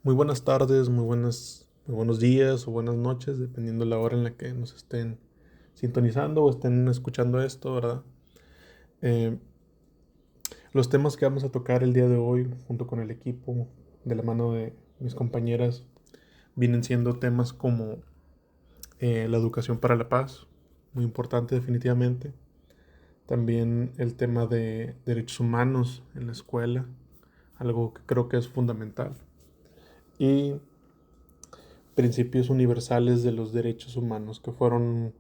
Muy buenas tardes, muy buenos días o buenas noches, dependiendo de la hora en la que nos estén sintonizando o estén escuchando esto, ¿verdad? Eh, los temas que vamos a tocar el día de hoy, junto con el equipo, de la mano de mis compañeras, vienen siendo temas como la educación para la paz, muy importante definitivamente. También el tema de derechos humanos en la escuela, algo que creo que es fundamental. Y principios universales de los derechos humanos, que fueron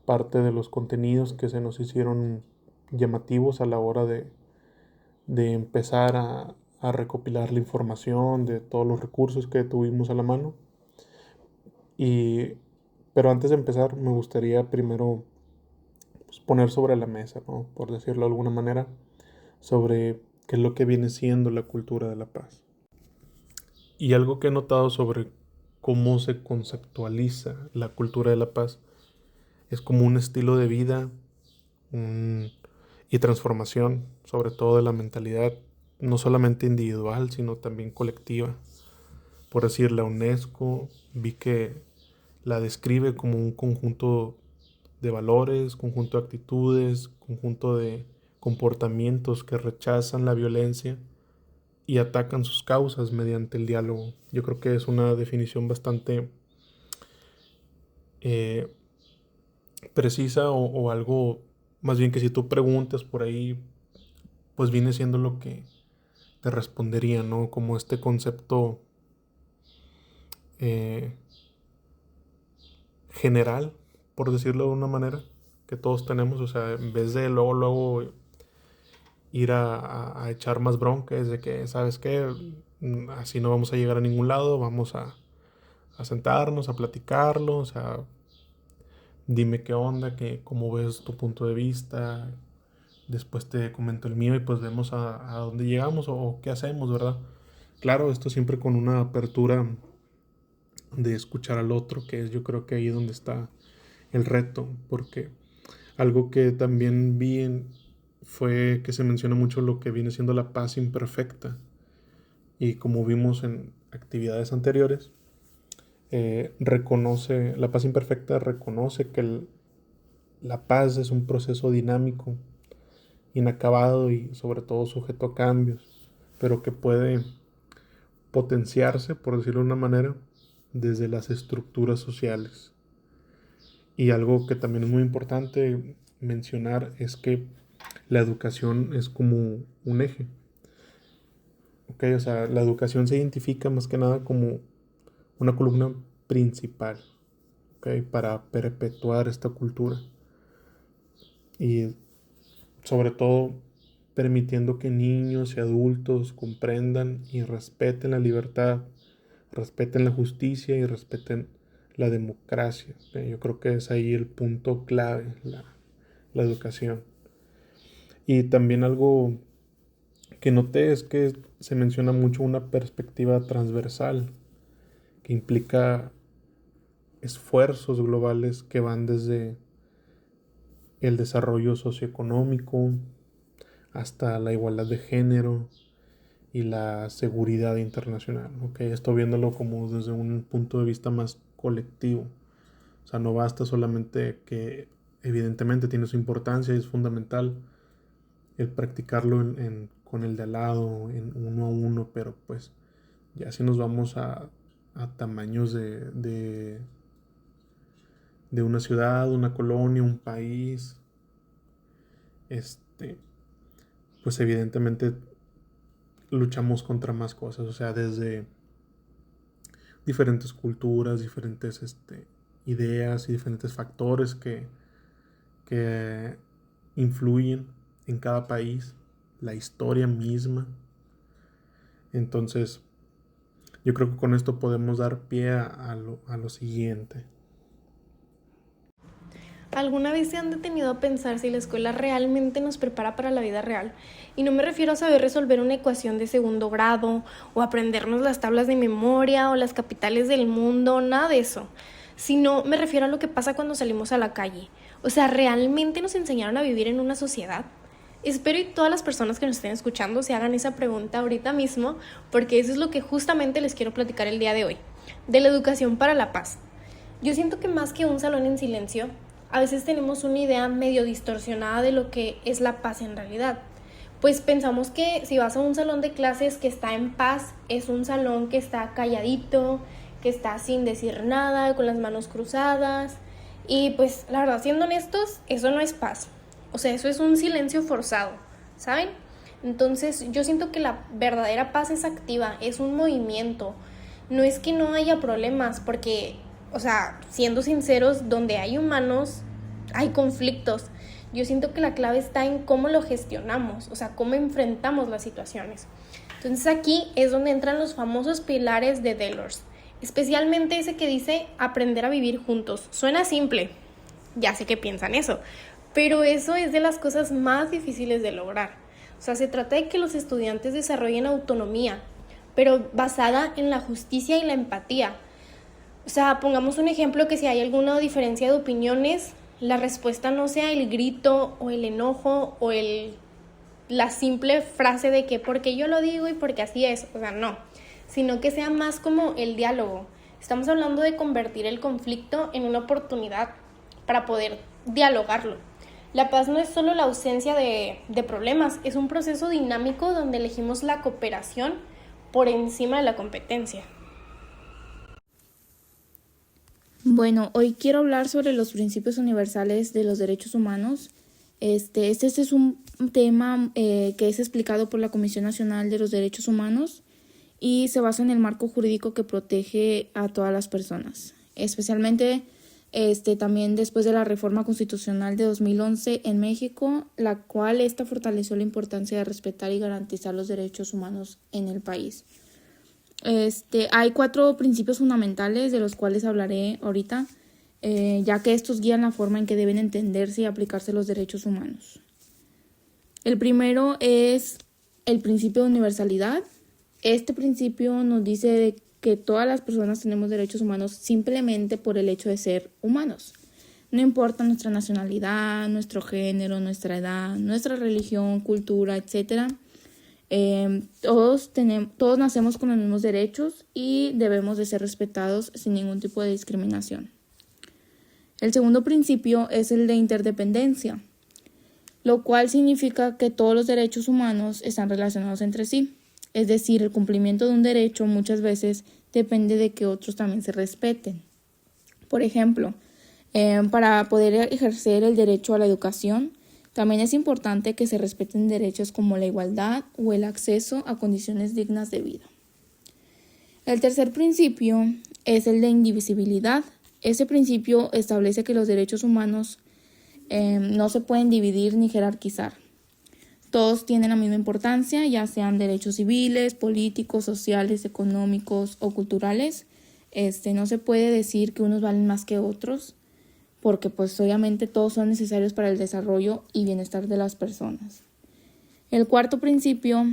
parte de los contenidos que se nos hicieron llamativos a la hora de empezar a recopilar la información de todos los recursos que tuvimos a la mano. Y, pero antes de empezar, me gustaría primero pues, poner sobre la mesa, ¿no? Por decirlo de alguna manera, sobre qué es lo que viene siendo la cultura de la paz. Y algo que he notado sobre cómo se conceptualiza la cultura de la paz es como un estilo de vida un- y transformación, sobre todo de la mentalidad, no solamente individual, sino también colectiva. Por decir, la UNESCO vi que la describe como un conjunto de valores, conjunto de actitudes, conjunto de comportamientos que rechazan la violencia y atacan sus causas mediante el diálogo. Yo creo que es una definición bastante eh, precisa o algo, más bien que si tú preguntas por ahí, pues viene siendo lo que te respondería, ¿no? Como este concepto eh, general, por decirlo de una manera, que todos tenemos, o sea, en vez de luego ir a echar más bronca, es de que, ¿sabes qué? Así no vamos a llegar a ningún lado, vamos a sentarnos, a platicarlo, o sea, dime qué onda, cómo ves tu punto de vista, después te comento el mío y pues vemos a dónde llegamos o qué hacemos, ¿verdad? Claro, esto siempre con una apertura de escuchar al otro, que es yo creo que ahí es donde está el reto, porque algo que también fue que se menciona mucho lo que viene siendo la paz imperfecta, y como vimos en actividades anteriores, la paz imperfecta reconoce que la paz es un proceso dinámico, inacabado y sobre todo sujeto a cambios, pero que puede potenciarse, por decirlo de una manera, desde las estructuras sociales. Y algo que también es muy importante mencionar es que la educación es como un eje. ¿Ok? O sea, la educación se identifica más que nada como una columna principal, ¿ok? Para perpetuar esta cultura. Y sobre todo permitiendo que niños y adultos comprendan y respeten la libertad, respeten la justicia y respeten la democracia. Yo creo que es ahí el punto clave, la educación. Y también algo que noté es que se menciona mucho una perspectiva transversal que implica esfuerzos globales que van desde el desarrollo socioeconómico hasta la igualdad de género y la seguridad internacional. ¿Okay? Esto viéndolo como desde un punto de vista más colectivo. O sea, no basta solamente que evidentemente tiene su importancia y es fundamental el practicarlo con el de al lado, en uno a uno, pero pues ya si nos vamos a tamaños de una ciudad, una colonia, un país, este, pues evidentemente luchamos contra más cosas, o sea, desde diferentes culturas, diferentes ideas y diferentes factores que influyen en cada país, la historia misma. Entonces, yo creo que con esto podemos dar pie a lo siguiente. ¿Alguna vez se han detenido a pensar si la escuela realmente nos prepara para la vida real? Y no me refiero a saber resolver una ecuación de segundo grado, o aprendernos las tablas de memoria, o las capitales del mundo, nada de eso. Sino me refiero a lo que pasa cuando salimos a la calle. O sea, ¿realmente nos enseñaron a vivir en una sociedad? Espero y todas las personas que nos estén escuchando se hagan esa pregunta ahorita mismo, porque eso es lo que justamente les quiero platicar el día de hoy, de la educación para la paz. Yo siento que más que un salón en silencio, a veces tenemos una idea medio distorsionada de lo que es la paz en realidad. Pues pensamos que si vas a un salón de clases que está en paz, es un salón que está calladito, que está sin decir nada, con las manos cruzadas. Y pues la verdad, siendo honestos, eso no es paz. O sea, eso es un silencio forzado, ¿saben? Entonces yo siento que la verdadera paz es activa, es un movimiento. No es que no haya problemas, porque, o sea, siendo sinceros, donde hay humanos, hay conflictos. Yo siento que la clave está en cómo lo gestionamos, o sea, cómo enfrentamos las situaciones. Entonces aquí es donde entran los famosos pilares de Delors, especialmente ese que dice aprender a vivir juntos. Suena simple, ya sé que piensan eso, pero eso es de las cosas más difíciles de lograr. O sea, se trata de que los estudiantes desarrollen autonomía, pero basada en la justicia y la empatía. O sea, pongamos un ejemplo, que si hay alguna diferencia de opiniones, la respuesta no sea el grito o el enojo o la simple frase de que porque yo lo digo y porque así es. O sea, no, sino que sea más como el diálogo. Estamos hablando de convertir el conflicto en una oportunidad para poder dialogarlo. La paz no es solo la ausencia de problemas, es un proceso dinámico donde elegimos la cooperación por encima de la competencia. Bueno, hoy quiero hablar sobre los principios universales de los derechos humanos. Este es un tema que es explicado por la Comisión Nacional de los Derechos Humanos y se basa en el marco jurídico que protege a todas las personas, especialmente también después de la reforma constitucional de 2011 en México, la cual fortaleció la importancia de respetar y garantizar los derechos humanos en el país. Hay 4 principios fundamentales de los cuales hablaré ahorita, ya que estos guían la forma en que deben entenderse y aplicarse los derechos humanos. El primero es el principio de universalidad. Este principio nos dice que todas las personas tenemos derechos humanos simplemente por el hecho de ser humanos. No importa nuestra nacionalidad, nuestro género, nuestra edad, nuestra religión, cultura, etc. Todos nacemos con los mismos derechos y debemos de ser respetados sin ningún tipo de discriminación. El segundo principio es el de interdependencia, lo cual significa que todos los derechos humanos están relacionados entre sí. Es decir, el cumplimiento de un derecho muchas veces depende de que otros también se respeten. Por ejemplo, para poder ejercer el derecho a la educación, también es importante que se respeten derechos como la igualdad o el acceso a condiciones dignas de vida. El tercer principio es el de indivisibilidad. Ese principio establece que los derechos humanos no se pueden dividir ni jerarquizar. Todos tienen la misma importancia, ya sean derechos civiles, políticos, sociales, económicos o culturales. No se puede decir que unos valen más que otros, porque pues obviamente todos son necesarios para el desarrollo y bienestar de las personas. El cuarto principio,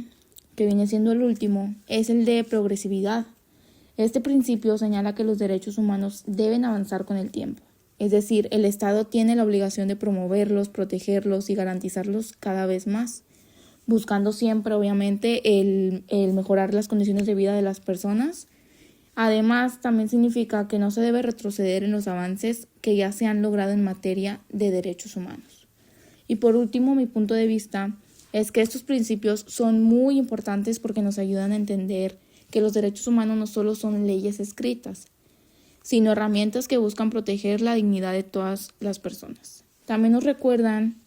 que viene siendo el último, es el de progresividad. Este principio señala que los derechos humanos deben avanzar con el tiempo. Es decir, el Estado tiene la obligación de promoverlos, protegerlos y garantizarlos cada vez más, buscando siempre, obviamente, el mejorar las condiciones de vida de las personas. Además, también significa que no se debe retroceder en los avances que ya se han logrado en materia de derechos humanos. Y por último, mi punto de vista es que estos principios son muy importantes porque nos ayudan a entender que los derechos humanos no solo son leyes escritas, sino herramientas que buscan proteger la dignidad de todas las personas. También nos recuerdan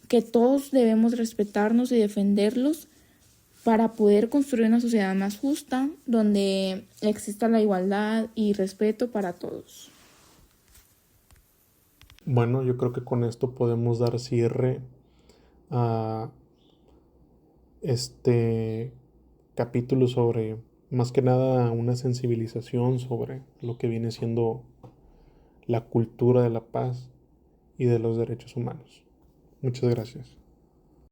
que todos debemos respetarnos y defenderlos para poder construir una sociedad más justa, donde exista la igualdad y respeto para todos. Bueno, yo creo que con esto podemos dar cierre a este capítulo sobre, más que nada, una sensibilización sobre lo que viene siendo la cultura de la paz y de los derechos humanos. Muchas gracias.